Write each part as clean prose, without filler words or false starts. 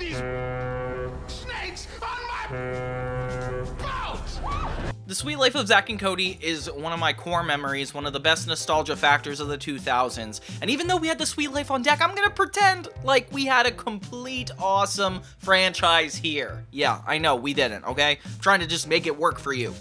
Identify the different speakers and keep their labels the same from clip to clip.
Speaker 1: these snakes on my boat!
Speaker 2: The Sweet Life of Zack and Cody is one of my core memories, one of the best nostalgia factors of the 2000s. And even though we had The Sweet Life on deck, I'm gonna pretend like we had a complete awesome franchise here. Yeah, I know, we didn't, okay? I'm trying to just make it work for you.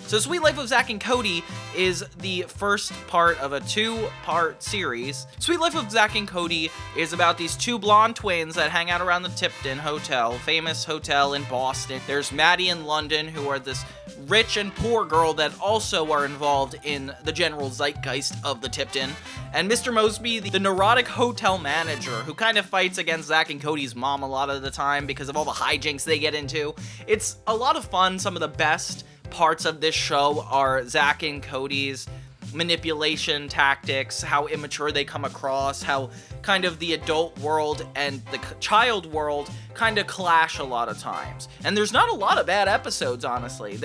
Speaker 2: So Sweet Life of Zack and Cody is the first part of a two-part series. Sweet Life of Zack and Cody is about these two blonde twins that hang out around the Tipton Hotel, famous hotel in Boston. There's Maddie and London, who are this rich and poor girl that also are involved in the general zeitgeist of the Tipton. And Mr. Mosby, the neurotic hotel manager, who kind of fights against Zack and Cody's mom a lot of the time because of all the hijinks they get into. It's a lot of fun. Some of the best parts of this show are Zack and Cody's manipulation tactics, how immature they come across, how kind of the adult world and the child world kind of clash a lot of times. And there's not a lot of bad episodes, honestly.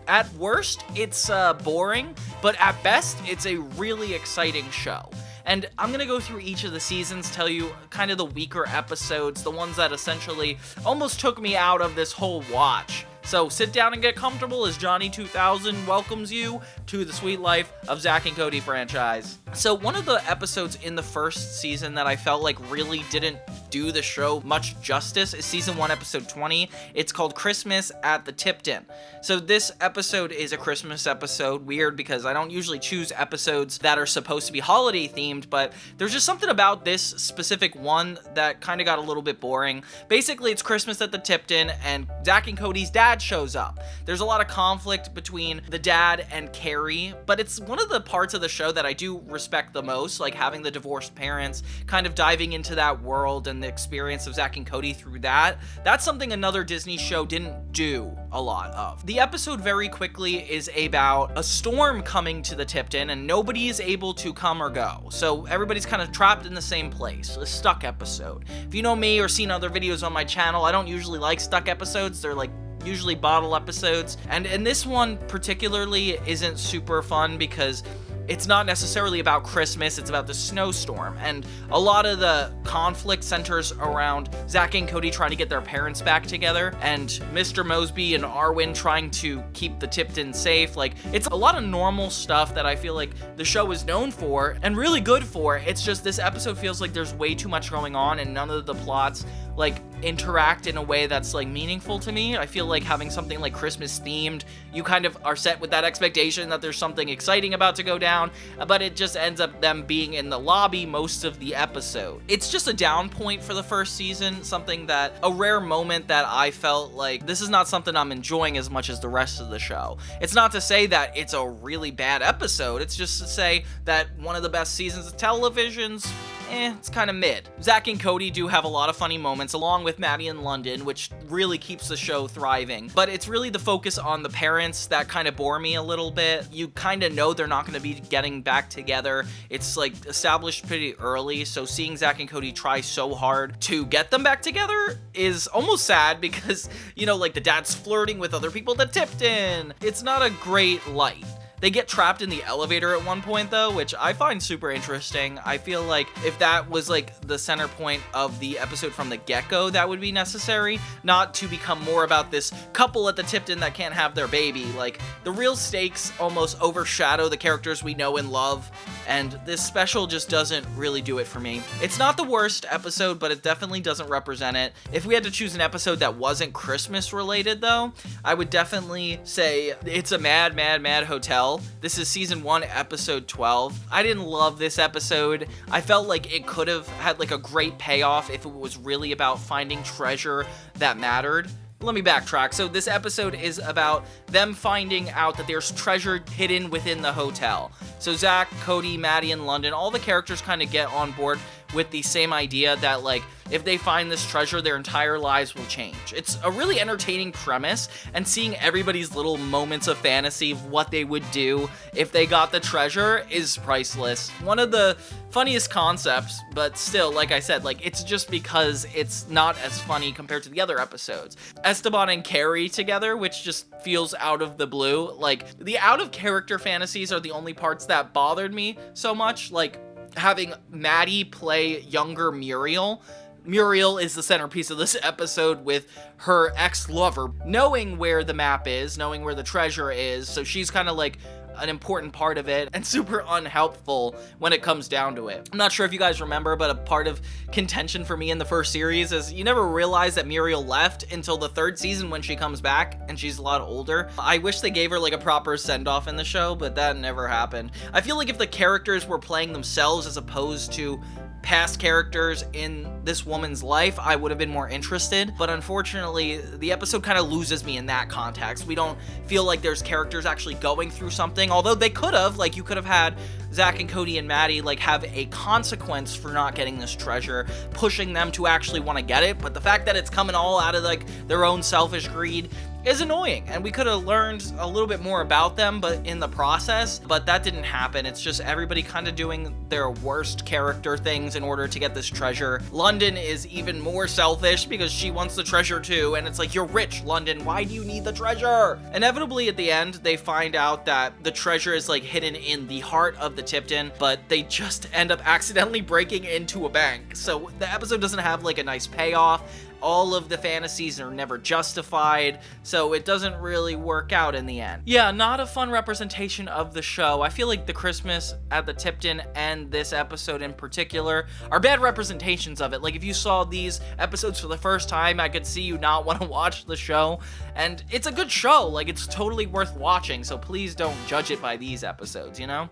Speaker 2: At worst, it's boring, but at best, it's a really exciting show. And I'm gonna go through each of the seasons, tell you kind of the weaker episodes, the ones that essentially almost took me out of this whole watch. So sit down and get comfortable as Johnny 2000 welcomes you to the Sweet Life of Zack and Cody franchise. So one of the episodes in the first season that I felt like really didn't do the show much justice is season 1, episode 20. It's called Christmas at the Tipton. So this episode is a Christmas episode. Weird because I don't usually choose episodes that are supposed to be holiday themed, but there's just something about this specific one that kind of got a little bit boring. Basically, it's Christmas at the Tipton and Zack and Cody's dad shows up. There's a lot of conflict between the dad and Carrie, but it's one of the parts of the show that I do respect the most, like having the divorced parents, kind of diving into that world and the experience of Zack and Cody through that. That's something another Disney show didn't do a lot of. The episode very quickly is about a storm coming to the Tipton and nobody is able to come or go. So everybody's kind of trapped in the same place. A stuck episode. If you know me or seen other videos on my channel, I don't usually like stuck episodes. They're like usually bottle episodes. And this one particularly isn't super fun because it's not necessarily about Christmas, it's about the snowstorm. And a lot of the conflict centers around Zack and Cody trying to get their parents back together and Mr. Mosby and Arwen trying to keep the Tipton safe. Like, it's a lot of normal stuff that I feel like the show is known for and really good for. It's just this episode feels like there's way too much going on and none of the plots like interact in a way that's like meaningful to me. I feel like having something like Christmas themed, you kind of are set with that expectation that there's something exciting about to go down, but it just ends up them being in the lobby most of the episode. It's just a down point for the first season, a rare moment that I felt like this is not something I'm enjoying as much as the rest of the show. It's not to say that it's a really bad episode, it's just to say that one of the best seasons of television's it's kind of mid. Zack and Cody do have a lot of funny moments along with Maddie and London, which really keeps the show thriving. But it's really the focus on the parents that kind of bore me a little bit. You kind of know they're not going to be getting back together. It's like established pretty early, so seeing Zack and Cody try so hard to get them back together is almost sad because, you know, like the dad's flirting with other people that tipped in. It's not a great light. They get trapped in the elevator at one point though, which I find super interesting. I feel like if that was like the center point of the episode from the get-go, that would be necessary, not to become more about this couple at the Tipton that can't have their baby. Like, the real stakes almost overshadow the characters we know and love, and this special just doesn't really do it for me. It's not the worst episode, but it definitely doesn't represent it. If we had to choose an episode that wasn't Christmas related though, I would definitely say It's a Mad, Mad, Mad Hotel. This is season 1, episode 12. I didn't love this episode. I felt like it could have had like a great payoff if it was really about finding treasure that mattered. Let me backtrack. So this episode is about them finding out that there's treasure hidden within the hotel. So Zack, Cody, Maddie, and London, all the characters kind of get on board with the same idea that, like, if they find this treasure, their entire lives will change. It's a really entertaining premise, and seeing everybody's little moments of fantasy of what they would do if they got the treasure is priceless. One of the funniest concepts, but still, like I said, like, it's just because it's not as funny compared to the other episodes. Esteban and Carrie together, which just feels out of the blue. Like, the out of character fantasies are the only parts that bothered me so much. Like, having Maddie play younger Muriel Muriel is the centerpiece of this episode with her ex-lover knowing where the map is, knowing where the treasure is, so she's kind of like an important part of it and super unhelpful when it comes down to it. I'm not sure if you guys remember, but a part of contention for me in the first series is you never realize that Muriel left until the third season when she comes back and she's a lot older. I wish they gave her like a proper send-off in the show, but that never happened. I feel like if the characters were playing themselves as opposed to past characters in this woman's life, I would have been more interested, but unfortunately the episode kind of loses me in that context. We don't feel like there's characters actually going through something, although they could have. Like, you could have had Zack and Cody and Maddie like have a consequence for not getting this treasure, pushing them to actually want to get it, but the fact that it's coming all out of like their own selfish greed is annoying, and we could have learned a little bit more about them but in the process, but that didn't happen. It's just everybody kind of doing their worst character things in order to get this treasure. London is even more selfish because she wants the treasure too, and it's like, you're rich, London, why do you need the treasure? Inevitably at the end they find out that the treasure is like hidden in the heart of the Tipton, but they just end up accidentally breaking into a bank. So the episode doesn't have like a nice payoff. All of the fantasies are never justified, so it doesn't really work out in the end. Yeah, not a fun representation of the show. I feel like the Christmas at the Tipton and this episode in particular are bad representations of it. Like, if you saw these episodes for the first time, I could see you not want to watch the show, and it's a good show. Like, it's totally worth watching, so please don't judge it by these episodes, you know?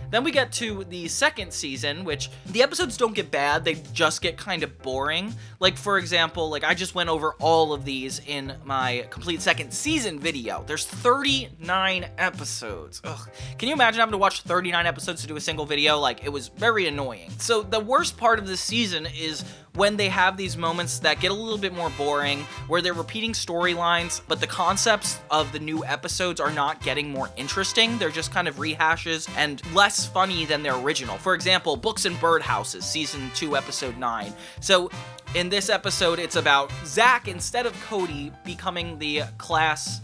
Speaker 2: Then we get to the second season, which the episodes don't get bad, they just get kind of boring. Like, for example, like I just went over all of these in my complete second season video. There's 39 episodes. Ugh. Can you imagine having to watch 39 episodes to do a single video? Like, it was very annoying. So the worst part of this season is when they have these moments that get a little bit more boring, where they're repeating storylines, but the concepts of the new episodes are not getting more interesting. They're just kind of rehashes and less funny than their original. For example, Books and Birdhouses, season 2, episode 9. So in this episode, it's about Zack, instead of Cody, becoming the class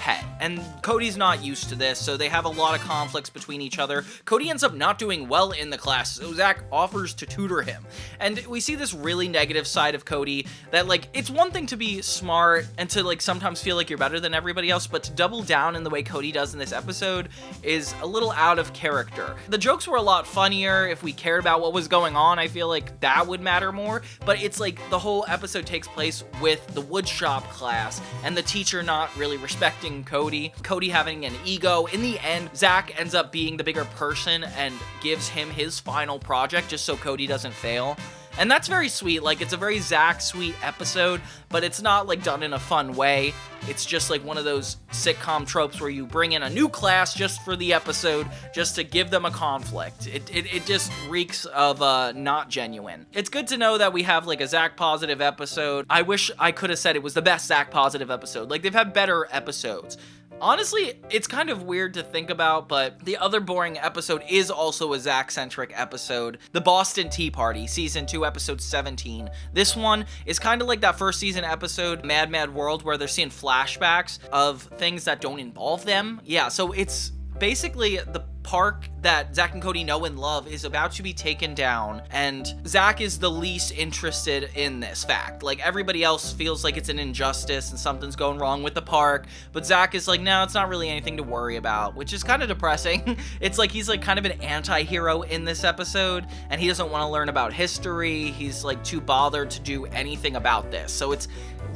Speaker 2: pet. And Cody's not used to this, so they have a lot of conflicts between each other. Cody ends up not doing well in the class, so Zack offers to tutor him. And we see this really negative side of Cody that, like, it's one thing to be smart and to, like, sometimes feel like you're better than everybody else, but to double down in the way Cody does in this episode is a little out of character. The jokes were a lot funnier. If we cared about what was going on, I feel like that would matter more, but it's like the whole episode takes place with the woodshop class and the teacher not really respecting Cody having an ego. In the end, Zack ends up being the bigger person and gives him his final project just so Cody doesn't fail. And that's very sweet. Like, it's a very Zack sweet episode, but it's not like done in a fun way. It's just like one of those sitcom tropes where you bring in a new class just for the episode, just to give them a conflict. It just reeks of not genuine. It's good to know that we have like a Zack positive episode. I wish I could have said it was the best Zack positive episode. Like, they've had better episodes. Honestly, it's kind of weird to think about, but the other boring episode is also a Zack-centric episode. The Boston Tea Party, Season 2, Episode 17. This one is kind of like that first season episode, Mad Mad World, where they're seeing flashbacks of things that don't involve them. Yeah, so it's basically the park that Zack and Cody know and love is about to be taken down, and Zack is the least interested in this fact. Like, everybody else feels like it's an injustice and something's going wrong with the park, but Zack is like, no, it's not really anything to worry about, which is kind of depressing. It's like he's like kind of an anti-hero in this episode, and he doesn't want to learn about history. He's like too bothered to do anything about this. So it's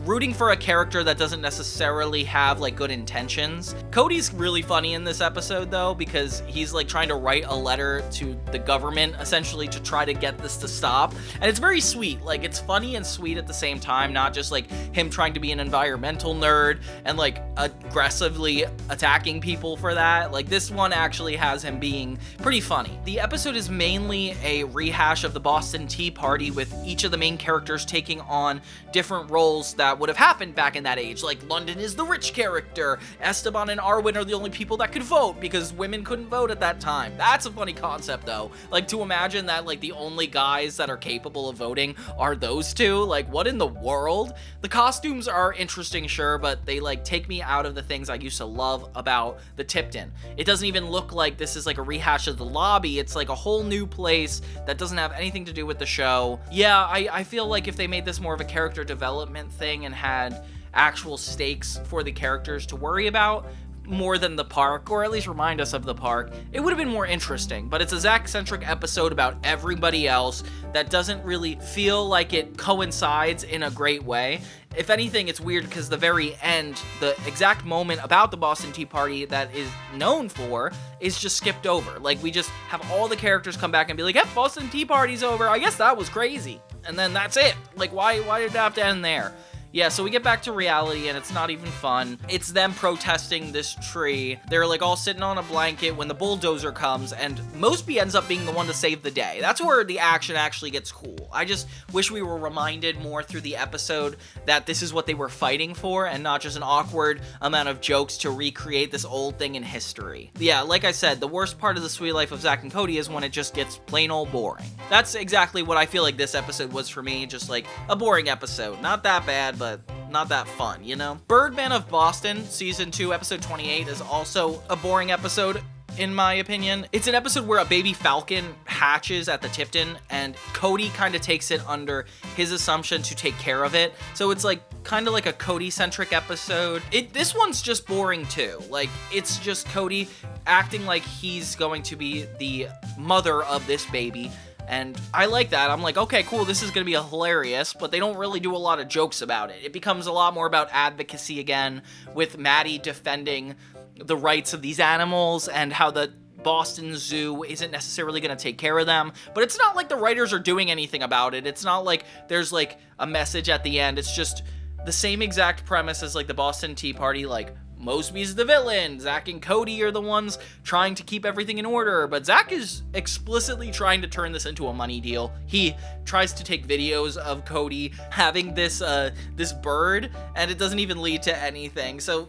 Speaker 2: rooting for a character that doesn't necessarily have like good intentions. Cody's really funny in this episode though, because he's like trying to write a letter to the government essentially to try to get this to stop, and it's very sweet. Like, it's funny and sweet at the same time, not just like him trying to be an environmental nerd and like aggressively attacking people for that. Like, this one actually has him being pretty funny. The episode is mainly a rehash of the Boston Tea Party, with each of the main characters taking on different roles that would have happened back in that age. Like, London is the rich character, Esteban and Arwen are the only people that could vote because women couldn't vote vote at that time. That's a funny concept, though. Like, to imagine that, like, the only guys that are capable of voting are those two. Like, what in the world? The costumes are interesting, sure, but they, like, take me out of the things I used to love about the Tipton. It doesn't even look like this is, like, a rehash of the lobby. It's, like, a whole new place that doesn't have anything to do with the show. Yeah, I feel like if they made this more of a character development thing and had actual stakes for the characters to worry about, more than the park, or at least remind us of the park, it would have been more interesting. But it's a Zack-centric episode about everybody else that doesn't really feel like it coincides in a great way. If anything, it's weird because the very end, the exact moment about the Boston Tea Party that is known for, is just skipped over. Like, we just have all the characters come back and be like, yep, Boston Tea Party's over. I guess that was crazy. And then that's it. Like, why did it have to end there? Yeah, so we get back to reality, and it's not even fun. It's them protesting this tree. They're, like, all sitting on a blanket when the bulldozer comes, and Mosby ends up being the one to save the day. That's where the action actually gets cool. I just wish we were reminded more through the episode that this is what they were fighting for, and not just an awkward amount of jokes to recreate this old thing in history. Yeah, like I said, the worst part of the Sweet Life of Zack and Cody is when it just gets plain old boring. That's exactly what I feel like this episode was for me, just like a boring episode. Not that bad, but not that fun, you know? Birdman of Boston, Season 2, Episode 28, is also a boring episode, in my opinion. It's an episode where a baby falcon hatches at the Tipton, and Cody kind of takes it under his assumption to take care of it. So it's like kind of like a Cody-centric episode. This one's just boring too. Like, it's just Cody acting like he's going to be the mother of this baby. And I like that. I'm like, okay, cool, this is going to be hilarious, but they don't really do a lot of jokes about it. It becomes a lot more about advocacy again, with Maddie defending the rights of these animals and how the Boston Zoo isn't necessarily going to take care of them. But it's not like the writers are doing anything about it. It's not like there's like a message at the end. It's just the same exact premise as like the Boston Tea Party, like, Mosby's the villain, Zack and Cody are the ones trying to keep everything in order, but Zack is explicitly trying to turn this into a money deal. He tries to take videos of Cody having this bird, and it doesn't even lead to anything. So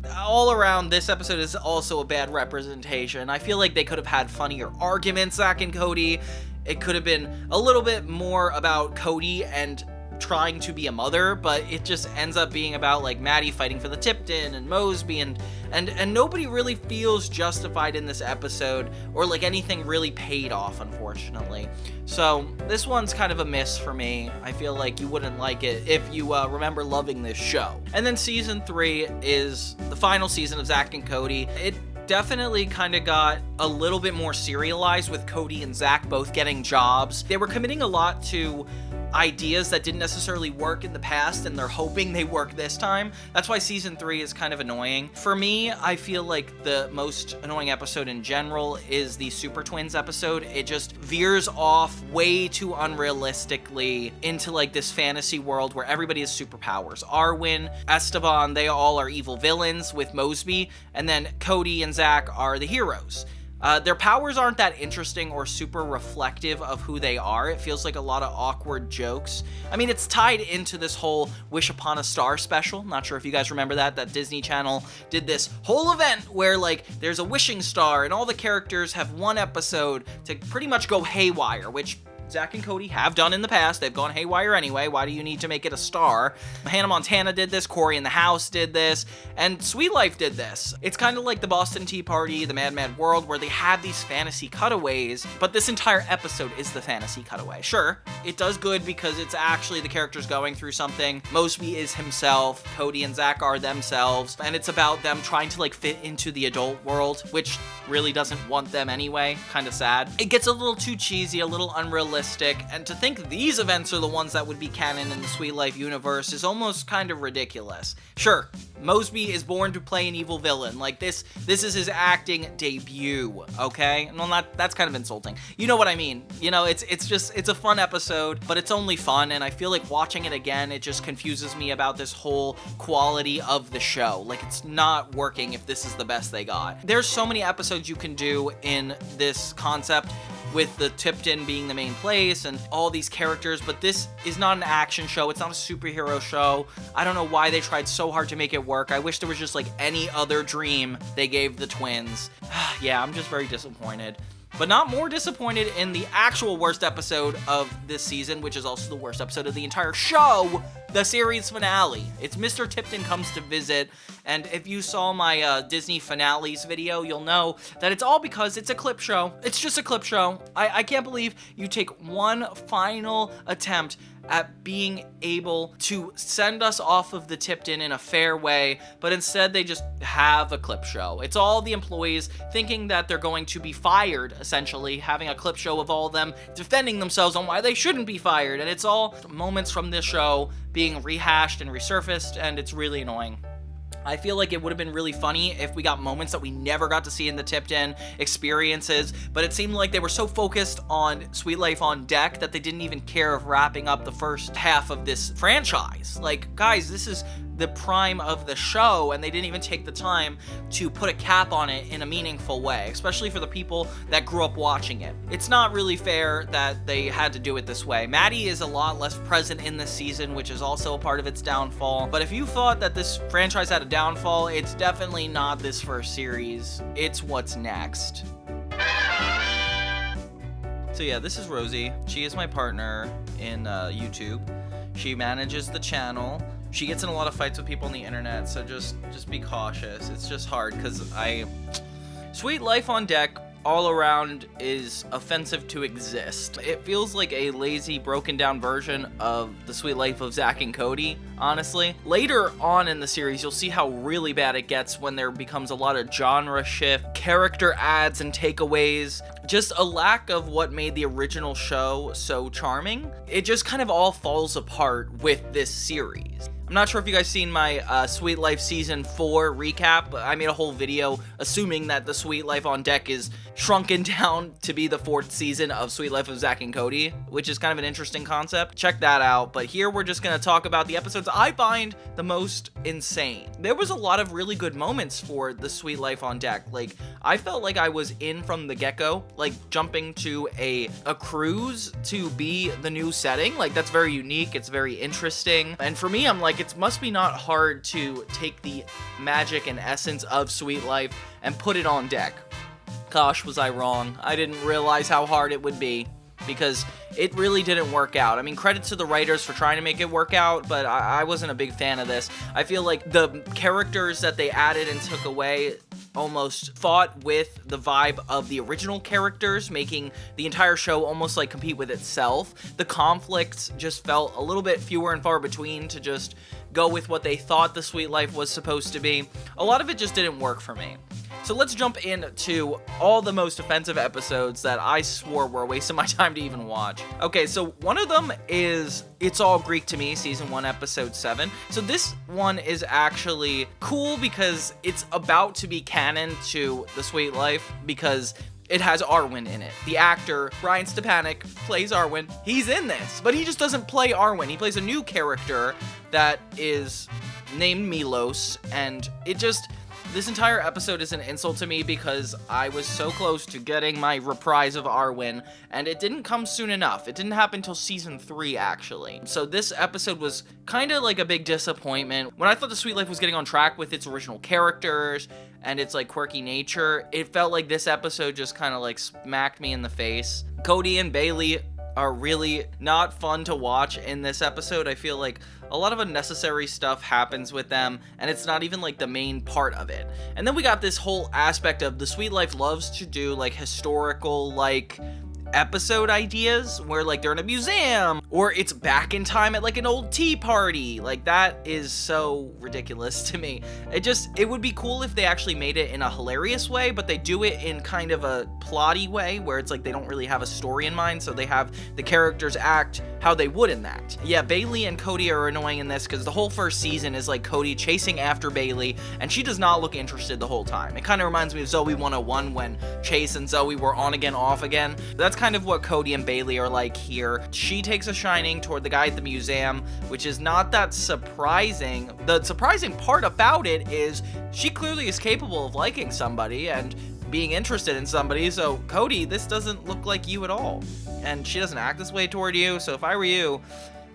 Speaker 2: all around, this episode is also a bad representation. I feel like they could have had funnier arguments, Zack and Cody. It could have been a little bit more about Cody and trying to be a mother, but it just ends up being about like Maddie fighting for the Tipton and Mosby, and nobody really feels justified in this episode, or like anything really paid off, unfortunately. So this one's kind of a miss for me. I feel like you wouldn't like it if you remember loving this show. And then Season 3 is the final season of Zack and Cody. It definitely kind of got a little bit more serialized, with Cody and Zack both getting jobs. They were committing a lot to ideas that didn't necessarily work in the past, and they're hoping they work this time. That's why Season 3 is kind of annoying. For me, I feel like the most annoying episode in general is the Super Twins episode. It just veers off way too unrealistically into like this fantasy world where everybody has superpowers. Arwen, Esteban, they all are evil villains with Mosby, and then Cody and Zack are the heroes. Their powers aren't that interesting or super reflective of who they are. It feels like a lot of awkward jokes. I mean, it's tied into this whole Wish Upon a Star special. Not sure if you guys remember that Disney Channel did this whole event where like there's a wishing star and all the characters have one episode to pretty much go haywire, which Zack and Cody have done in the past. They've gone haywire anyway. Why do you need to make it a star? Hannah Montana did this, Corey in the House did this, and Sweet Life did this. It's kind of like the Boston Tea Party, the Mad Mad World, where they have these fantasy cutaways, but this entire episode is the fantasy cutaway. Sure, it does good because it's actually the characters going through something. Mosby is himself, Cody and Zack are themselves, and it's about them trying to like fit into the adult world, which really doesn't want them anyway. Kind of sad. It gets a little too cheesy, a little unrealistic, and to think these events are the ones that would be canon in the Sweet Life universe is almost kind of ridiculous. Sure, Mosby is born to play an evil villain. Like this is his acting debut, okay? Well, that's kind of insulting. You know what I mean? You know, it's a fun episode, but it's only fun, and I feel like watching it again, it just confuses me about this whole quality of the show. Like, it's not working if this is the best they got. There's so many episodes you can do in this concept with the Tipton being the main place and all these characters, but this is not an action show. It's not a superhero show. I don't know why they tried so hard to make it work. I wish there was just like any other dream they gave the twins. Yeah, I'm just very disappointed. But not more disappointed in the actual worst episode of this season, which is also the worst episode of the entire show, the series finale. It's Mr. Tipton Comes to Visit, and if you saw my Disney finales video, you'll know that it's all because it's a clip show. It's just a clip show. I can't believe you take one final attempt at being able to send us off of the Tipton in a fair way, but instead they just have a clip show. It's all the employees thinking that they're going to be fired, essentially, having a clip show of all of them defending themselves on why they shouldn't be fired, and it's all moments from this show being rehashed and resurfaced, and it's really annoying. I feel like it would have been really funny if we got moments that we never got to see in the Tipton experiences, but it seemed like they were so focused on Sweet Life on Deck that they didn't even care of wrapping up the first half of this franchise. Like, guys, this is the prime of the show, and they didn't even take the time to put a cap on it in a meaningful way, especially for the people that grew up watching it. It's not really fair that they had to do it this way. Maddie is a lot less present in this season, which is also a part of its downfall, but if you thought that this franchise had a downfall, it's definitely not this first series. It's what's next. So yeah, this is Rosie. She is my partner in YouTube. She manages the channel. She gets in a lot of fights with people on the internet, so just be cautious. It's just hard because Sweet Life on Deck all around is offensive to exist. It feels like a lazy, broken down version of the Sweet Life of Zack and Cody, honestly. Later on in the series, you'll see how really bad it gets when there becomes a lot of genre shift, character ads and takeaways, just a lack of what made the original show so charming. It just kind of all falls apart with this series. I'm not sure if you guys seen my Sweet Life Season 4 recap, but I made a whole video assuming that the Sweet Life on Deck is shrunken down to be the 4th season of Sweet Life of Zack and Cody, which is kind of an interesting concept. Check that out, but here we're just going to talk about the episodes I find the most insane. There was a lot of really good moments for the Sweet Life on Deck. Like, I felt like I was in from the get-go, like jumping to a cruise to be the new setting. Like, that's very unique, it's very interesting, and for me, I'm like, it must be not hard to take the magic and essence of Sweet Life and put it on deck. Gosh, was I wrong. I didn't realize how hard it would be, because it really didn't work out. I mean, credits to the writers for trying to make it work out, but I wasn't a big fan of this. I feel like the characters that they added and took away almost fought with the vibe of the original characters, making the entire show almost like compete with itself. The conflicts just felt a little bit fewer and far between to just go with what they thought the Sweet Life was supposed to be. A lot of it just didn't work for me. So let's jump into all the most offensive episodes that I swore were a waste of my time to even watch. Okay, so one of them is It's All Greek to Me, Season 1, Episode 7. So this one is actually cool because it's about to be canon to The Sweet Life because it has Arwen in it. The actor, Brian Stepanek, plays Arwen. He's in this, but he just doesn't play Arwen. He plays a new character that is named Milos, and this entire episode is an insult to me because I was so close to getting my reprise of Arwen, and it didn't come soon enough. It didn't happen until Season 3, actually. So this episode was kind of like a big disappointment. When I thought The Sweet Life was getting on track with its original characters and its like quirky nature, it felt like this episode just kind of like smacked me in the face. Cody and Bailey are really not fun to watch in this episode. I feel like a lot of unnecessary stuff happens with them, and it's not even like the main part of it. And then we got this whole aspect of The Sweet Life loves to do like historical like episode ideas where like they're in a museum or it's back in time at like an old tea party. Like, that is so ridiculous to me. It would be cool if they actually made it in a hilarious way, but they do it in kind of a plotty way where it's like they don't really have a story in mind, so they have the characters act how they would in that. Yeah, Bailey and Cody are annoying in this because the whole first season is like Cody chasing after Bailey, and she does not look interested the whole time. It kind of reminds me of Zoe 101 when Chase and Zoe were on again, off again. That's kind of what Cody and Bailey are like here. She takes a shining toward the guy at the museum, which is not that surprising. The surprising part about it is she clearly is capable of liking somebody and being interested in somebody, so Cody, this doesn't look like you at all. And she doesn't act this way toward you, so if I were you,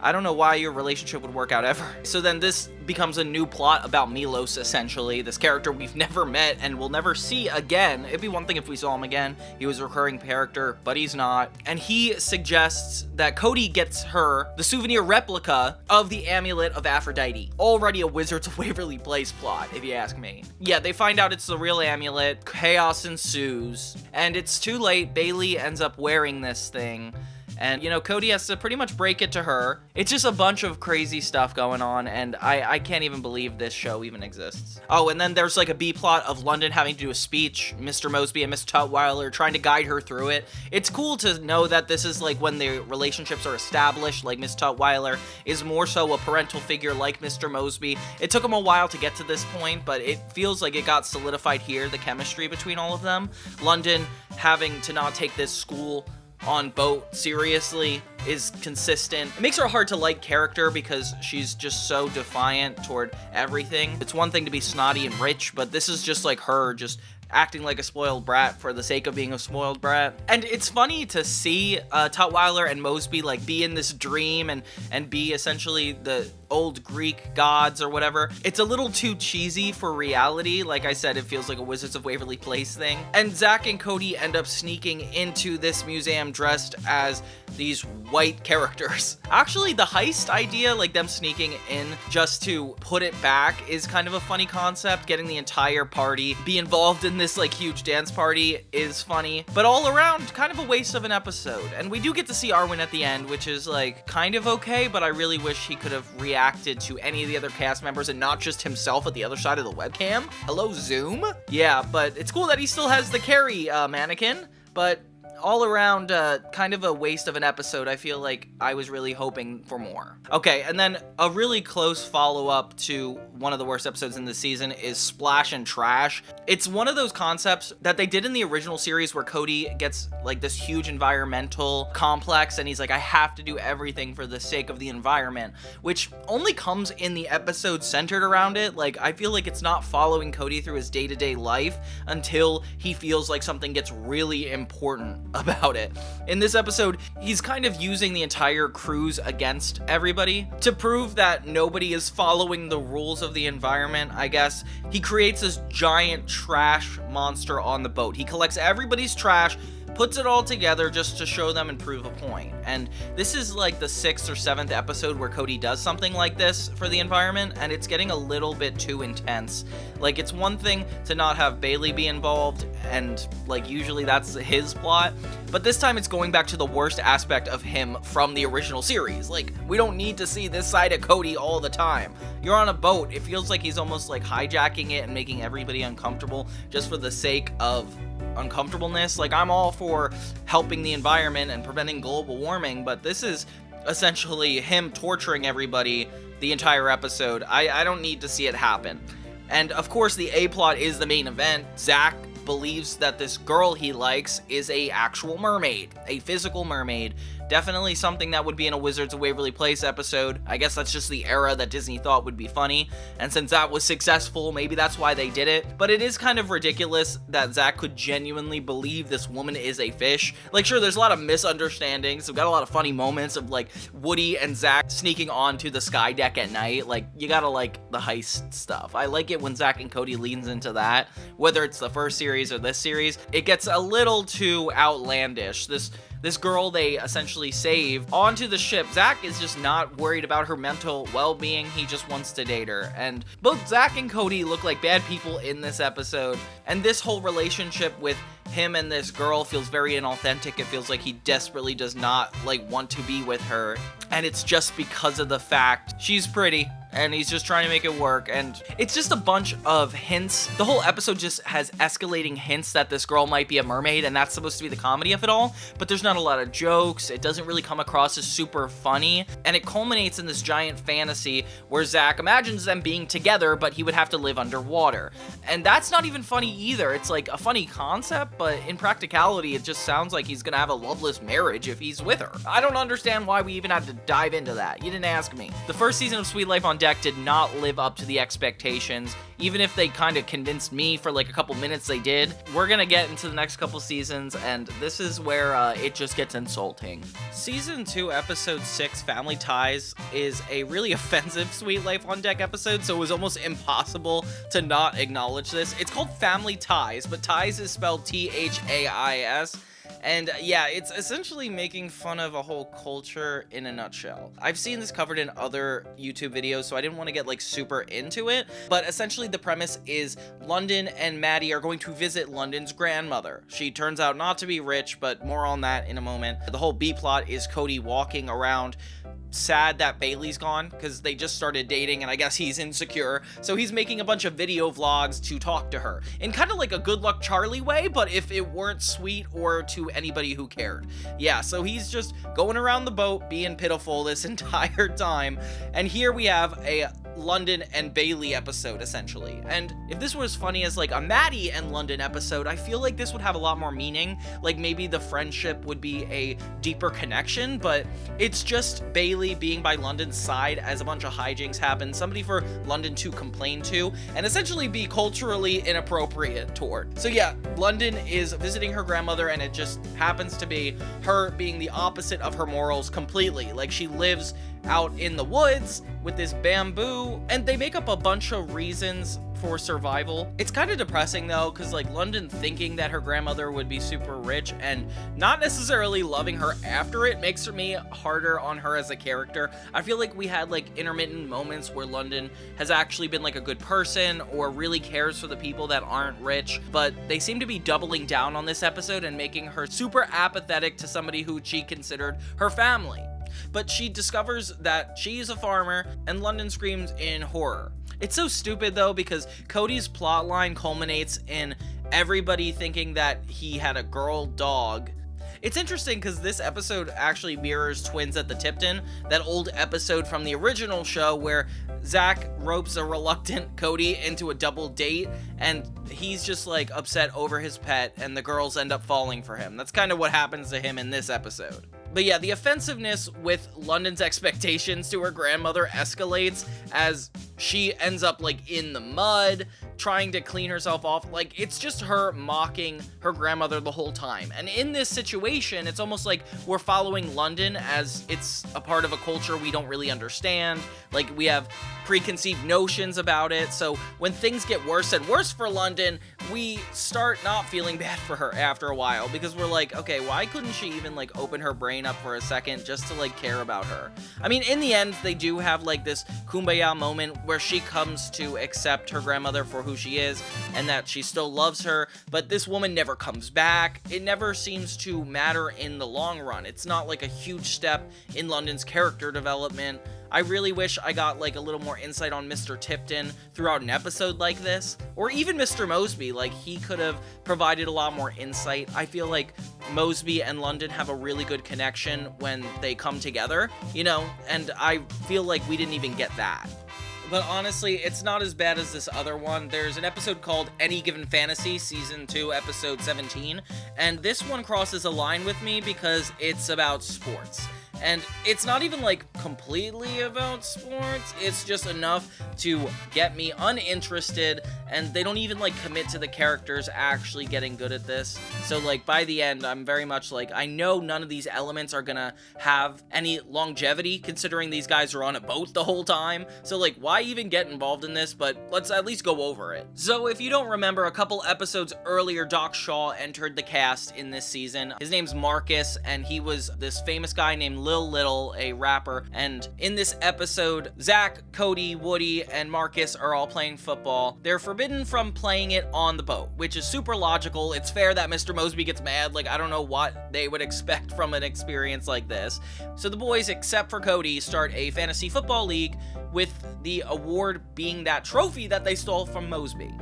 Speaker 2: I don't know why your relationship would work out ever. So then this becomes a new plot about Milos, essentially, this character we've never met and will never see again. It'd be one thing if we saw him again. He was a recurring character, but he's not. And he suggests that Cody gets her the souvenir replica of the amulet of Aphrodite. Already a Wizards of Waverly Place plot, if you ask me. Yeah, they find out it's the real amulet, chaos ensues, and it's too late. Bailey ends up wearing this thing. And, you know, Cody has to pretty much break it to her. It's just a bunch of crazy stuff going on, and I can't even believe this show even exists. Oh, and then there's like a B-plot of London having to do a speech, Mr. Mosby and Miss Tutwiler trying to guide her through it. It's cool to know that this is like when the relationships are established, like Miss Tutwiler is more so a parental figure like Mr. Mosby. It took him a while to get to this point, but it feels like it got solidified here, the chemistry between all of them. London having to not take this school on boat seriously is consistent. It makes her a hard to like character because she's just so defiant toward everything. It's one thing to be snotty and rich, but this is just like her just acting like a spoiled brat for the sake of being a spoiled brat. And it's funny to see Tutwiler and Mosby like be in this dream and be essentially the old Greek gods or whatever. It's a little too cheesy for reality. Like I said, it feels like a Wizards of Waverly Place thing. And Zack and Cody end up sneaking into this museum dressed as these white characters. Actually, the heist idea, like them sneaking in just to put it back, is kind of a funny concept. Getting the entire party be involved in this like huge dance party is funny, but all around kind of a waste of an episode. And we do get to see Arwen at the end, which is like kind of okay, but I really wish he could have reacted to any of the other cast members and not just himself at the other side of the webcam. Hello, Zoom? Yeah, but it's cool that he still has the Carrie mannequin, but all around, kind of a waste of an episode. I feel like I was really hoping for more. Okay, and then a really close follow-up to one of the worst episodes in the season is Splash and Trash. It's one of those concepts that they did in the original series where Cody gets like this huge environmental complex and he's like, I have to do everything for the sake of the environment, which only comes in the episode centered around it. Like, I feel like it's not following Cody through his day-to-day life until he feels like something gets really important about it. In this episode, he's kind of using the entire cruise against everybody to prove that nobody is following the rules of the environment, I guess. He creates this giant trash monster on the boat. He collects everybody's trash, puts it all together just to show them and prove a point. And this is like the 6th or 7th episode where Cody does something like this for the environment, and it's getting a little bit too intense. Like, it's one thing to not have Bailey be involved, and like usually that's his plot, but this time it's going back to the worst aspect of him from the original series. Like, we don't need to see this side of Cody all the time. You're on a boat. It feels like he's almost like hijacking it and making everybody uncomfortable just for the sake of uncomfortableness. Like, I'm all for helping the environment and preventing global warming, but this is essentially him torturing everybody the entire episode. I don't need to see it happen. And of course, the A plot is the main event. Zack believes that this girl he likes is a actual mermaid, a physical mermaid. Definitely something that would be in a Wizards of Waverly Place episode. I guess that's just the era that Disney thought would be funny, and since that was successful, maybe that's why they did it. But it is kind of ridiculous that Zack could genuinely believe this woman is a fish. Like, sure, there's a lot of misunderstandings. We've got a lot of funny moments of like Woody and Zack sneaking onto the sky deck at night. Like, you gotta like the heist stuff. I like it when Zack and Cody leans into that, whether it's the first series or this series. It gets a little too outlandish. This girl they essentially save onto the ship. Zack is just not worried about her mental well-being. He just wants to date her. And both Zack and Cody look like bad people in this episode. And this whole relationship with him and this girl feels very inauthentic. It feels like he desperately does not like want to be with her. And it's just because of the fact she's pretty. And he's just trying to make it work, and it's just a bunch of hints. The whole episode just has escalating hints that this girl might be a mermaid, and that's supposed to be the comedy of it all, but there's not a lot of jokes. It doesn't really come across as super funny, and it culminates in this giant fantasy where Zack imagines them being together, but he would have to live underwater. And that's not even funny either. It's like a funny concept, but in practicality, it just sounds like he's gonna have a loveless marriage if he's with her. I don't understand why we even had to dive into that. You didn't ask me. The first season of Sweet Life on Deck did not live up to the expectations, even if they kind of convinced me for like a couple minutes they did. We're gonna get into the next couple seasons, and this is where it just gets insulting. Season 2, Episode 6, Family Ties, is a really offensive Sweet Life on Deck episode, so it was almost impossible to not acknowledge this. It's called Family Ties, but Ties is spelled Thais. And yeah, it's essentially making fun of a whole culture in a nutshell. I've seen this covered in other YouTube videos, so I didn't want to get like super into it, but essentially the premise is London and Maddie are going to visit London's grandmother. She turns out not to be rich, but more on that in a moment. The whole B-plot is Cody walking around sad that Bailey's gone because they just started dating and I guess he's insecure, so he's making a bunch of video vlogs to talk to her in kind of like a Good Luck Charlie way, but if it weren't sweet or to anybody who cared. Yeah, so he's just going around the boat being pitiful this entire time, and here we have a London and Bailey episode essentially. And if this was funny as like a Maddie and London episode, I feel like this would have a lot more meaning. Like maybe the friendship would be a deeper connection, but it's just Bailey being by London's side as a bunch of hijinks happen, somebody for London to complain to, and essentially be culturally inappropriate toward. So yeah, London is visiting her grandmother, and it just happens to be her being the opposite of her morals completely. Like she lives out in the woods with this bamboo, and they make up a bunch of reasons for survival. It's kind of depressing though, because like London thinking that her grandmother would be super rich and not necessarily loving her after it makes me harder on her as a character. I feel like we had like intermittent moments where London has actually been like a good person or really cares for the people that aren't rich, but they seem to be doubling down on this episode and making her super apathetic to somebody who she considered her family. But she discovers that she's a farmer, and London screams in horror. It's so stupid though, because Cody's plotline culminates in everybody thinking that he had a girl dog. It's interesting because this episode actually mirrors Twins at the Tipton, that old episode from the original show where Zack ropes a reluctant Cody into a double date, and he's just like upset over his pet, and the girls end up falling for him. That's kind of what happens to him in this episode. But yeah, the offensiveness with London's expectations to her grandmother escalates as she ends up like in the mud, trying to clean herself off. Like, it's just her mocking her grandmother the whole time. And in this situation, it's almost like we're following London as it's a part of a culture we don't really understand. Like, we have preconceived notions about it. So when things get worse and worse for London, we start not feeling bad for her after a while, because we're like, okay, why couldn't she even like open her brain up for a second just to like care about her? I mean, in the end, they do have like this kumbaya moment where she comes to accept her grandmother for who she is and that she still loves her, but this woman never comes back. It never seems to matter in the long run. It's not like a huge step in London's character development. I really wish I got like a little more insight on Mr. Tipton throughout an episode like this, or even Mr. Mosby. Like, he could have provided a lot more insight. I feel like Mosby and London have a really good connection when they come together, you know, and I feel like we didn't even get that. But honestly, it's not as bad as this other one. There's an episode called Any Given Fantasy, Season 2, Episode 17, and this one crosses a line with me because it's about sports. And it's not even like completely about sports, it's just enough to get me uninterested, and they don't even like commit to the characters actually getting good at this. So like by the end, I'm very much like, I know none of these elements are gonna have any longevity considering these guys are on a boat the whole time. So like, why even get involved in this? But let's at least go over it. So if you don't remember, a couple episodes earlier, Doc Shaw entered the cast in this season. His name's Marcus, and he was this famous guy named Lil Little, a rapper. And in this episode, Zack, Cody, Woody, and Marcus are all playing football. They're forbidden from playing it on the boat, which is super logical. It's fair that Mr. Mosby gets mad. Like, I don't know what they would expect from an experience like this. So the boys, except for Cody, start a fantasy football league, with the award being that trophy that they stole from Mosby.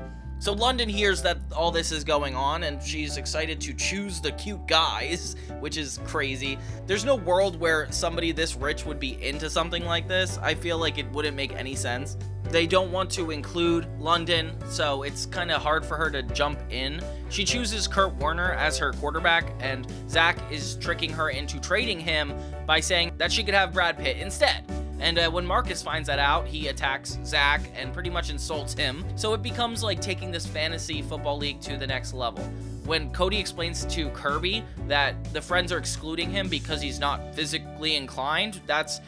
Speaker 2: So London hears that all this is going on, and she's excited to choose the cute guys, which is crazy. There's no world where somebody this rich would be into something like this. I feel like it wouldn't make any sense. They don't want to include London, so it's kind of hard for her to jump in. She chooses Kurt Warner as her quarterback, and Zack is tricking her into trading him by saying that she could have Brad Pitt instead. And when Marcus finds that out, he attacks Zack and pretty much insults him. So it becomes like taking this fantasy football league to the next level. When Cody explains to Kirby that the friends are excluding him because he's not physically inclined, that's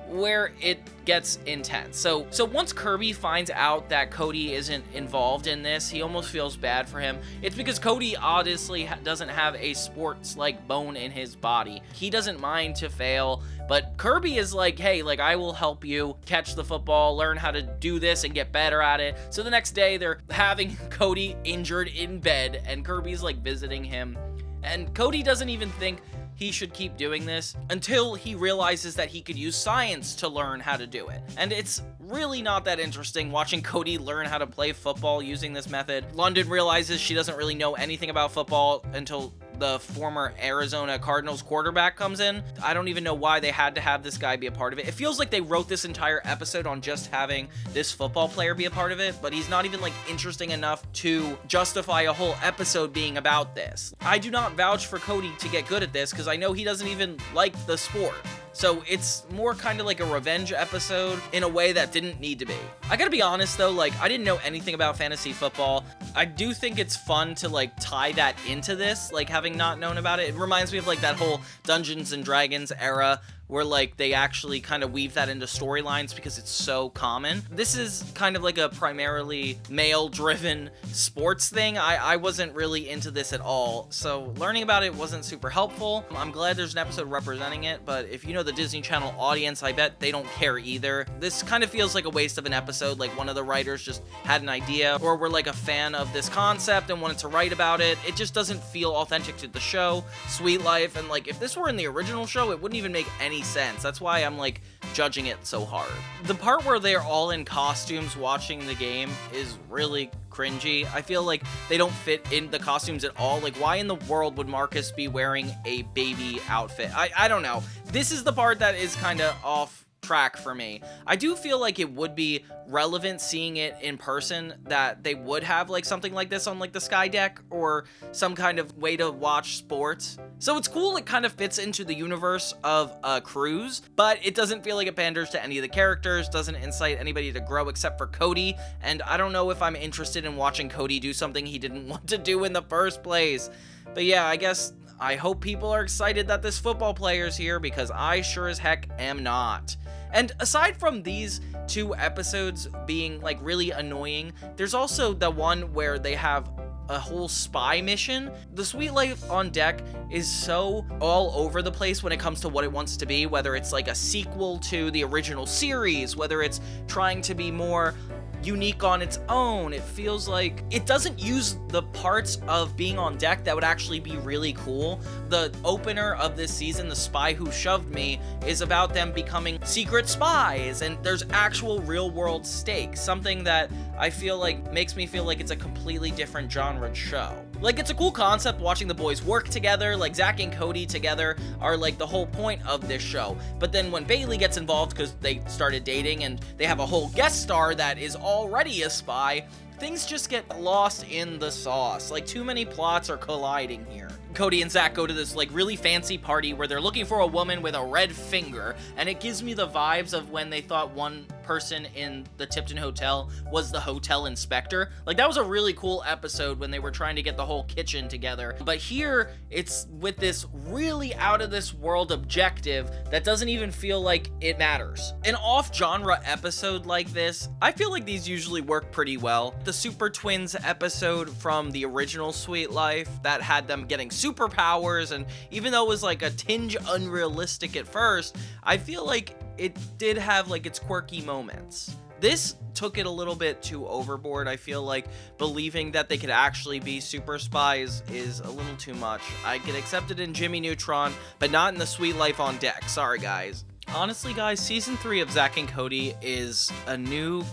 Speaker 2: where it gets intense. So once Kirby finds out that Cody isn't involved in this, he almost feels bad for him. It's because Cody obviously doesn't have a sports-like bone in his body. He doesn't mind to fail, but Kirby is like, hey, like, I will help you catch the football, learn how to do this and get better at it. So the next day they're having Cody injured in bed and Kirby's like visiting him. And Cody doesn't even think he should keep doing this until he realizes that he could use science to learn how to do it. And it's really not that interesting watching Cody learn how to play football using this method. London realizes she doesn't really know anything about football until the former Arizona Cardinals quarterback comes in. I don't even know why they had to have this guy be a part of it. It feels like they wrote this entire episode on just having this football player be a part of it, but he's not even like interesting enough to justify a whole episode being about this. I do not vouch for Cody to get good at this because I know he doesn't even like the sport. So it's more kind of like a revenge episode in a way that didn't need to be. I gotta be honest though, like, I didn't know anything about fantasy football. I do think it's fun to like tie that into this, like having not known about it. It reminds me of like that whole Dungeons and Dragons era where like they actually kind of weave that into storylines because it's so common. This is kind of like a primarily male-driven sports thing. I wasn't really into this at all, so learning about it wasn't super helpful. I'm glad there's an episode representing it, but if you know the Disney Channel audience, I bet they don't care either. This kind of feels like a waste of an episode, like one of the writers just had an idea, or were like a fan of this concept and wanted to write about it. It just doesn't feel authentic to the show, Sweet Life, and like if this were in the original show, it wouldn't even make any sense. That's why I'm like judging it so hard. The part where they're all in costumes watching the game is really cringy. I feel like they don't fit in the costumes at all. Like, why in the world would Marcus be wearing a baby outfit? I don't know. This is the part that is kind of off track for me. I do feel like it would be relevant seeing it in person, that they would have like something like this on like the Sky Deck or some kind of way to watch sports. So it's cool, it kind of fits into the universe of a cruise, but it doesn't feel like it panders to any of the characters, doesn't incite anybody to grow except for Cody, and I don't know if I'm interested in watching Cody do something he didn't want to do in the first place. But yeah, I guess I hope people are excited that this football player's here, because I sure as heck am not. And aside from these two episodes being like really annoying, there's also the one where they have a whole spy mission. The Sweet Life on Deck is so all over the place when it comes to what it wants to be, whether it's like a sequel to the original series, whether it's trying to be more unique on its own. It feels like it doesn't use the parts of being on deck that would actually be really cool. The opener of this season, The Spy Who Shoved Me, is about them becoming secret spies, and there's actual real world stakes, something that I feel like makes me feel like it's a completely different genre show. Like, it's a cool concept watching the boys work together, like Zack and Cody together are like the whole point of this show. But then when Bailey gets involved because they started dating and they have a whole guest star that is already a spy, things just get lost in the sauce. Like, too many plots are colliding here. Cody and Zack go to this like really fancy party where they're looking for a woman with a red finger, and it gives me the vibes of when they thought one person in the Tipton hotel was the hotel inspector. Like, that was a really cool episode when they were trying to get the whole kitchen together. But here it's with this really out of this world objective that doesn't even feel like it matters. An off-genre episode like this, I feel like these usually work pretty well. The Super Twins episode from the original Sweet Life that had them getting superpowers, and even though it was like a tinge unrealistic at first, I feel like it did have like its quirky moments. This took it a little bit too overboard. I feel like believing that they could actually be super spies is a little too much. I get accepted in Jimmy Neutron, but not in the Sweet Life on Deck. Sorry, guys. Honestly, guys, season 3 of Zack and Cody is a new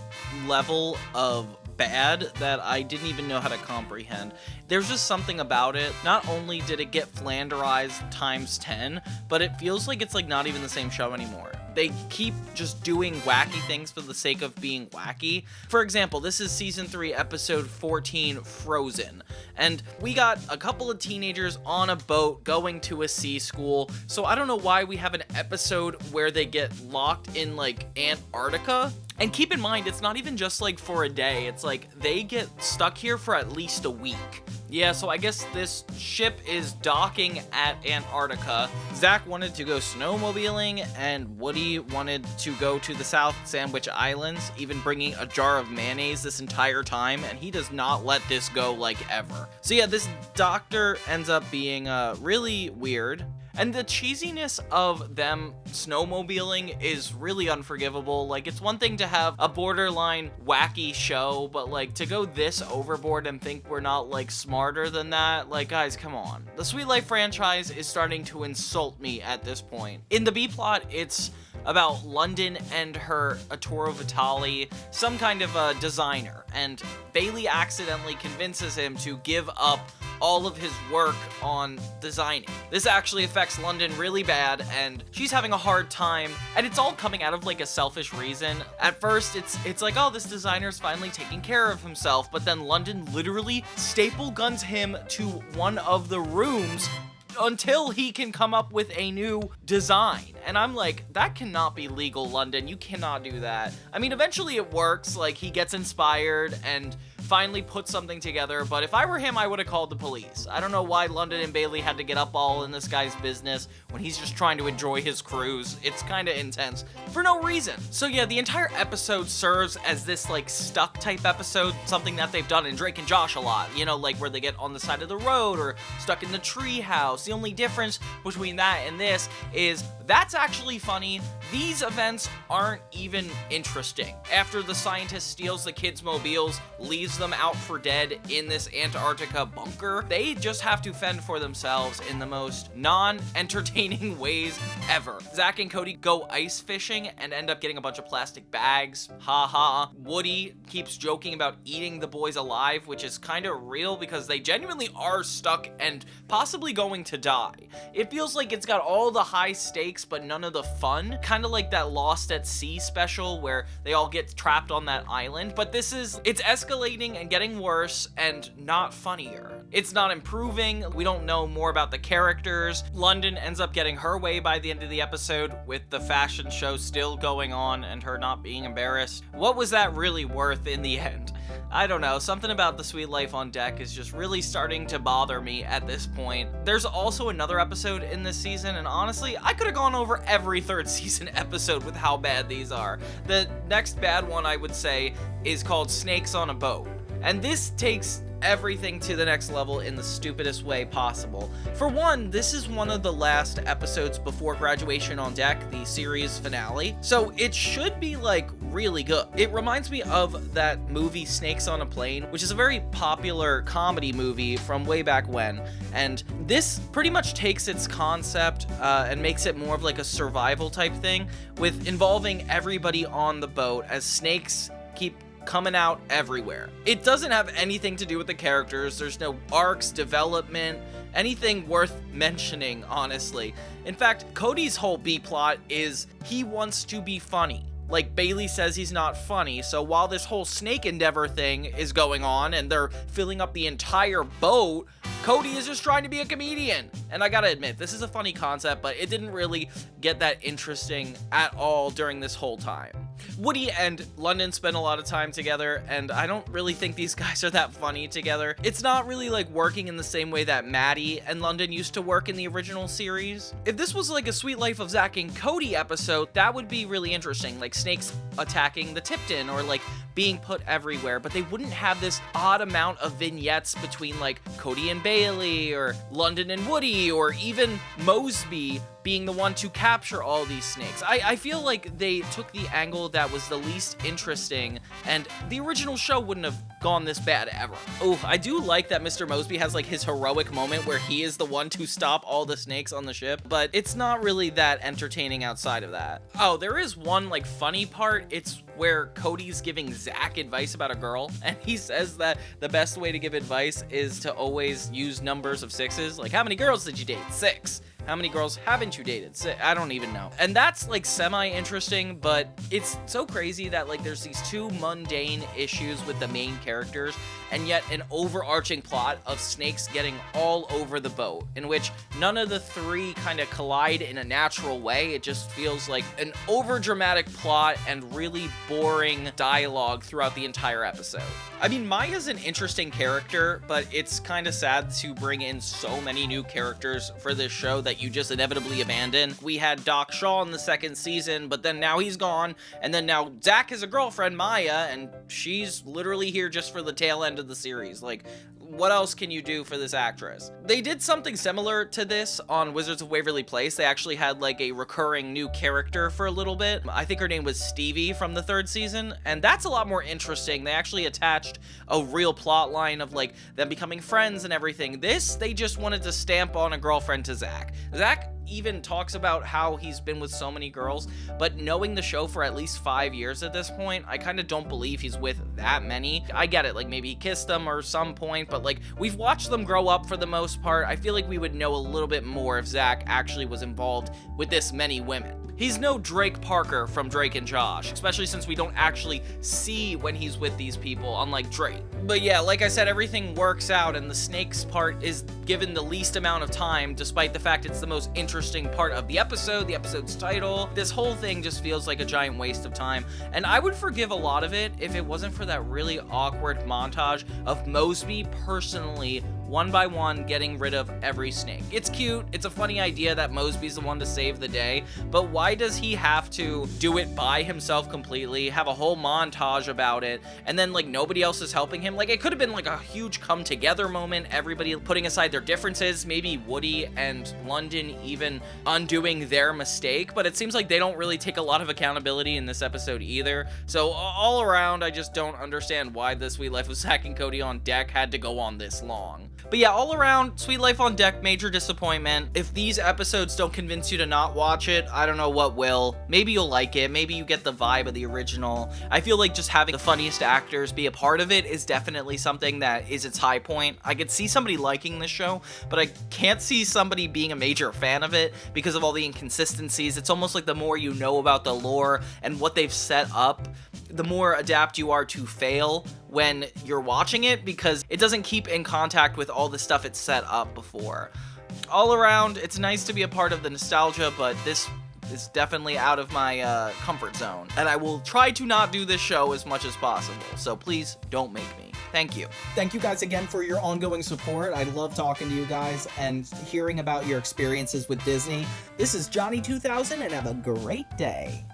Speaker 2: level of bad that I didn't even know how to comprehend. There's just something about it. Not only did it get flanderized times 10, but it feels like it's like not even the same show anymore. they keep just doing wacky things for the sake of being wacky. For example, this is season 3, episode 14, Frozen. And we got a couple of teenagers on a boat going to a sea school. So I don't know why we have an episode where they get locked in like Antarctica. And keep in mind, it's not even just like for a day. It's like they get stuck here for at least a week. Yeah, so I guess this ship is docking at Antarctica. Zack wanted to go snowmobiling, and Woody wanted to go to the South Sandwich Islands, even bringing a jar of mayonnaise this entire time, and he does not let this go, like, ever. So yeah, this doctor ends up being really weird. And the cheesiness of them snowmobiling is really unforgivable. Like, it's one thing to have a borderline wacky show, but like to go this overboard and think we're not like smarter than that, like, guys, come on. The Sweet Life franchise is starting to insult me at this point. In the B plot, it's about London and her Arturo Vitale, some kind of a designer, and Bailey accidentally convinces him to give up all of his work on designing. This actually affects London really bad, and she's having a hard time, and it's all coming out of like a selfish reason. At first, it's like, oh, this designer's finally taking care of himself, but then London literally staple guns him to one of the rooms until he can come up with a new design. And I'm like, that cannot be legal, London. You cannot do that. I mean, eventually it works. Like, he gets inspired and finally put something together, but if I were him, I would have called the police. I don't know why London and Bailey had to get up all in this guy's business when he's just trying to enjoy his cruise. It's kind of intense for no reason. So yeah, the entire episode serves as this like stuck type episode, something that they've done in Drake and Josh a lot, you know, like where they get on the side of the road or stuck in the tree house. The only difference between that and this is that's actually funny. These events aren't even interesting. After the scientist steals the kids' mobiles, leaves them out for dead in this Antarctica bunker, they just have to fend for themselves in the most non-entertaining ways ever. Zack and Cody go ice fishing and end up getting a bunch of plastic bags. Haha. Woody keeps joking about eating the boys alive, which is kind of real because they genuinely are stuck and possibly going to die. It feels like it's got all the high stakes but none of the fun. Kind of like that Lost at Sea special where they all get trapped on that island, but it's escalating and getting worse and not funnier. It's not improving. We don't know more about the characters. London ends up getting her way by the end of the episode with the fashion show still going on and her not being embarrassed. What was that really worth in the end? I don't know, something about the Sweet Life on Deck is just really starting to bother me at this point. There's also another episode in this season, and honestly, I could have gone over every third season episode with how bad these are. The next bad one, I would say, is called Snakes on a Boat. And this takes everything to the next level in the stupidest way possible. For one, this is one of the last episodes before Graduation on Deck, the series finale, so it should be like really good. It reminds me of that movie Snakes on a Plane, which is a very popular comedy movie from way back when, and this pretty much takes its concept and makes it more of like a survival type thing, with involving everybody on the boat as snakes keep coming out everywhere. It doesn't have anything to do with the characters. There's no arcs, development, anything worth mentioning, honestly. In fact, Cody's whole B plot is he wants to be funny. Like, Bailey says he's not funny, so while this whole snake endeavor thing is going on and they're filling up the entire boat, Cody is just trying to be a comedian. And I gotta admit, this is a funny concept, but it didn't really get that interesting at all during this whole time. Woody and London spend a lot of time together, and I don't really think these guys are that funny together. It's not really like working in the same way that Maddie and London used to work in the original series. If this was like a Sweet Life of Zack and Cody episode, that would be really interesting, like snakes attacking the Tipton or like being put everywhere, but they wouldn't have this odd amount of vignettes between like Cody and Bailey or London and Woody or even Mosby being the one to capture all these snakes. I feel like they took the angle that was the least interesting, and the original show wouldn't have gone this bad ever. Oh, I do like that Mr. Mosby has like his heroic moment where he is the one to stop all the snakes on the ship, but it's not really that entertaining outside of that. Oh, there is one like funny part. It's where Cody's giving Zack advice about a girl, and he says that the best way to give advice is to always use numbers of sixes. Like, how many girls did you date? 6. How many girls haven't you dated? I don't even know. And that's like semi-interesting, but it's so crazy that like there's these two mundane issues with the main characters, and yet an overarching plot of snakes getting all over the boat, in which none of the three kind of collide in a natural way. It just feels like an overdramatic plot and really boring dialogue throughout the entire episode. I mean, Maya's an interesting character, but it's kind of sad to bring in so many new characters for this show that you just inevitably abandon. We had Doc Shaw in the second season, but then now he's gone, and then now Zack has a girlfriend, Maya, and she's literally here just for the tail end of the series. Like, what else can you do for this actress? They did something similar to this on Wizards of Waverly Place. They actually had like a recurring new character for a little bit. I think her name was Stevie from the third season, and that's a lot more interesting. They actually attached a real plot line of like them becoming friends and everything. This, they just wanted to stamp on a girlfriend to Zack. Zack even talks about how he's been with so many girls, but knowing the show for at least 5 years at this point, I kind of don't believe he's with that many. I get it, like maybe he kissed them or some point, but like we've watched them grow up for the most part. I feel like we would know a little bit more if Zack actually was involved with this many women. He's no Drake Parker from Drake and Josh, especially since we don't actually see when he's with these people, unlike Drake. But yeah, like I said, everything works out, and the snakes part is given the least amount of time, despite the fact it's the most interesting part of the episode's title. This whole thing just feels like a giant waste of time, and I would forgive a lot of it if it wasn't for that really awkward montage of Mosby personally one by one getting rid of every snake. It's cute, it's a funny idea that Mosby's the one to save the day, but why does he have to do it by himself completely, have a whole montage about it, and then like nobody else is helping him? Like, it could have been like a huge come together moment, everybody putting aside their differences, maybe Woody and London even undoing their mistake, but it seems like they don't really take a lot of accountability in this episode either. So all around, I just don't understand why the Sweet Life of Zack and Cody on Deck had to go on this long. But yeah, all around, Sweet Life on Deck, major disappointment. If these episodes don't convince you to not watch it, I don't know what will. Maybe you'll like it. Maybe you get the vibe of the original. I feel like just having the funniest actors be a part of it is definitely something that is its high point. I could see somebody liking this show, but I can't see somebody being a major fan of it because of all the inconsistencies. It's almost like the more you know about the lore and what they've set up, the more adapt you are to fail when you're watching it, because it doesn't keep in contact with all the stuff it's set up before. All around, it's nice to be a part of the nostalgia, but this is definitely out of my comfort zone, and I will try to not do this show as much as possible, so please don't make me. Thank you.
Speaker 3: Thank you guys again for your ongoing support. I love talking to you guys and hearing about your experiences with Disney. This is Johnny 2000, and have a great day.